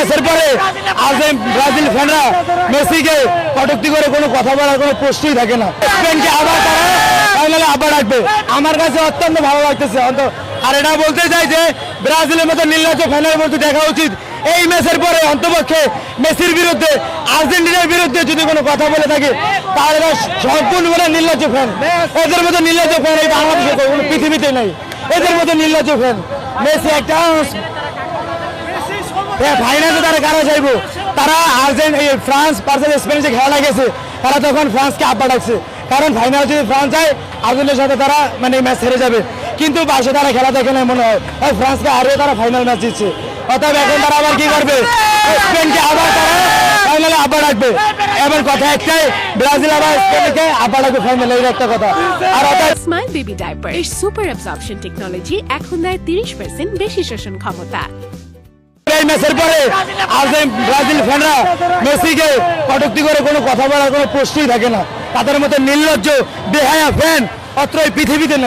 ম্যাচের পরে ব্রাজিল ফ্যানরা মেসিকে কটূক্তি করে কোনো কথা বলার কোনো প্রশ্নই থাকে না। স্পেনকে আবার তারা ফাইনালে আবার রাখবে, আমার কাছে অত্যন্ত ভালো লাগতেছে। আর এটা বলতে চাই যে ব্রাজিলের মতো নির্লজ্জ ফ্যানের মধ্যে দেখা উচিত এই ম্যাচের পরে অন্তপক্ষে মেসির বিরুদ্ধে আর্জেন্টিনার বিরুদ্ধে যদি কোনো কথা বলে থাকে তাহলে সম্পূর্ণ নির্লজ্জ ফ্যান। এদের মতো নির্লজ্জ ফ্যান এই বাংলাদেশে কোনো পৃথিবীতে নেই। এদের মতো নির্লজ্জ ফ্যান মেসি একটা ফাইনালে তারা কারা যাইব, তারা ফ্রান্স ভার্সেস স্পেন যে খেলা গেছে তারা তখন ফ্রান্সকে আব্বা ডাকছে, কারণ ফাইনাল যদি ফ্রান্স যায় আর্জেন্টিনার সাথে তারা ম্যাচ হেরে যাবে। কিন্তু বাসে তারা খেলা দেখে না মনে হয়, ফ্রান্সকে হারিয়ে তারা ফাইনাল ম্যাচ জিতছে। অতএব এখন তারা আবার কি করবে, স্পেনকে আবার তারা ফাইনালে আব্বা ডাকবে। এবার কথা একটাই, ব্রাজিল আবার স্পেনকে আব্বা ডাকবে ফাইনালে, এই একটা কথা। আর স্মাইল বেবি ডাইপার এর সুপার অ্যাবজর্পশন টেকনোলজি এখন দেয় 30% বেশি শোষণ ক্ষমতা। এই ম্যাচের পরে ব্রাজিল ফ্যানরা মেসিকে কটূক্তি করে কোনো কথা বলার কোনো প্রশ্নই থাকে না। তাদের মতো নির্লজ্জ বেহায়া ফ্যান অত্র এই পৃথিবীতে নেই।